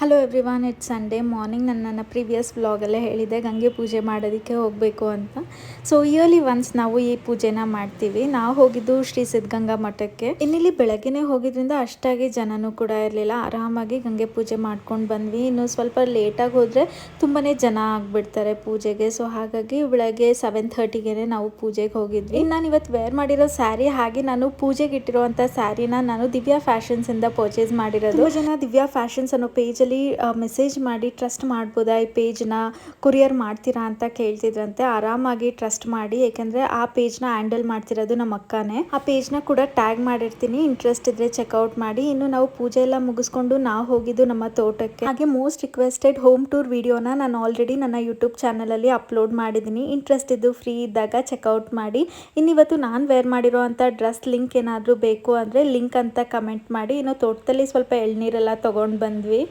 Hello everyone, it's Sunday morning. ನನ್ನ previous ವ್ಲಾಗಲ್ಲೇ ಹೇಳಿದೆ ಗಂಗೆ ಪೂಜೆ ಮಾಡೋದಕ್ಕೆ ಹೋಗಬೇಕು ಅಂತ. ಸೊ ಇಯರ್ಲಿ ಒನ್ಸ್ ನಾವು ಈ ಪೂಜೆನ ಮಾಡ್ತೀವಿ. ನಾವು ಹೋಗಿದ್ದು ಶ್ರೀ ಸಿದ್ಧಗಂಗಾ ಮಠಕ್ಕೆ. ಇನ್ನಿಲ್ಲಿ ಬೆಳಗ್ಗೆನೇ ಹೋಗಿದ್ರಿಂದ ಅಷ್ಟಾಗಿ ಜನನೂ ಕೂಡ ಇರಲಿಲ್ಲ. ಆರಾಮಾಗಿ ಗಂಗೆ ಪೂಜೆ ಮಾಡ್ಕೊಂಡು ಬಂದ್ವಿ. ಇನ್ನು ಸ್ವಲ್ಪ ಲೇಟಾಗಿ ಹೋದರೆ ತುಂಬಾ ಜನ ಆಗಿಬಿಡ್ತಾರೆ ಪೂಜೆಗೆ. ಸೊ ಹಾಗಾಗಿ ಬೆಳಗ್ಗೆ 7:30ಗೆ ನಾವು ಪೂಜೆಗೆ ಹೋಗಿದ್ವಿ. ನಾನು ಇವತ್ತು ವೇರ್ ಮಾಡಿರೋ ಸ್ಯಾರಿ, ಹಾಗೆ ನಾನು ಪೂಜೆಗೆ ಇಟ್ಟಿರುವಂಥ ಸ್ಯಾರಿನ ನಾನು ದಿವ್ಯಾ ಫ್ಯಾಷನ್ಸಿಂದ ಪರ್ಚೇಸ್ ಮಾಡಿರೋದು. ತುಂಬ ಜನ ದಿವ್ಯಾ ಫ್ಯಾಷನ್ಸ್ ಅನ್ನೋ ಪೇಜಲ್ಲಿ ಮೆಸೇಜ್ ಮಾಡಿ ಟ್ರಸ್ಟ್ ಮಾಡ್ಬೋದಾ, ಈ ಪೇಜ್ನ ಕೊರಿಯರ್ ಮಾಡ್ತೀರಾ ಅಂತ ಕೇಳ್ತಿದ್ರಂತೆ. ಆರಾಮಾಗಿ ಟ್ರಸ್ಟ್ ಮಾಡಿ, ಯಾಕಂದರೆ ಆ ಪೇಜ್ನ ಹ್ಯಾಂಡಲ್ ಮಾಡ್ತಿರೋದು ನಮ್ಮ ಅಕ್ಕನೇ. ಆ ಪೇಜ್ನ ಕೂಡ ಟ್ಯಾಗ್ ಮಾಡಿರ್ತೀನಿ, ಇಂಟ್ರೆಸ್ಟ್ ಇದ್ರೆ ಚೆಕ್ಔಟ್ ಮಾಡಿ. ಇನ್ನು ನಾವು ಪೂಜೆ ಎಲ್ಲ ಮುಗಿಸ್ಕೊಂಡು ನಾವು ಹೋಗಿದ್ದು ನಮ್ಮ ತೋಟಕ್ಕೆ. ಹಾಗೆ ಮೋಸ್ಟ್ ರಿಕ್ವೆಸ್ಟೆಡ್ ಹೋಮ್ ಟೂರ್ ವಿಡಿಯೋನ ನಾನು ಆಲ್ರೆಡಿ ನನ್ನ ಯೂಟ್ಯೂಬ್ ಚಾನಲಲ್ಲಿ ಅಪ್ಲೋಡ್ ಮಾಡಿದ್ದೀನಿ. ಇಂಟ್ರೆಸ್ಟ್ ಇದ್ದು ಫ್ರೀ ಇದ್ದಾಗ ಚೆಕ್ಔಟ್ ಮಾಡಿ. ಇನ್ನಿವತ್ತು ನಾನು ವೇರ್ ಮಾಡಿರೋ ಅಂಥ ಡ್ರೆಸ್ ಲಿಂಕ್ ಏನಾದರೂ ಬೇಕು ಅಂದರೆ ಲಿಂಕ್ ಅಂತ ಕಮೆಂಟ್ ಮಾಡಿ. ಇನ್ನು ತೋಟದಲ್ಲಿ ಸ್ವಲ್ಪ ಎಳ್ನೀರೆಲ್ಲ ತೊಗೊಂಡು ಬಂದ್ವಿ.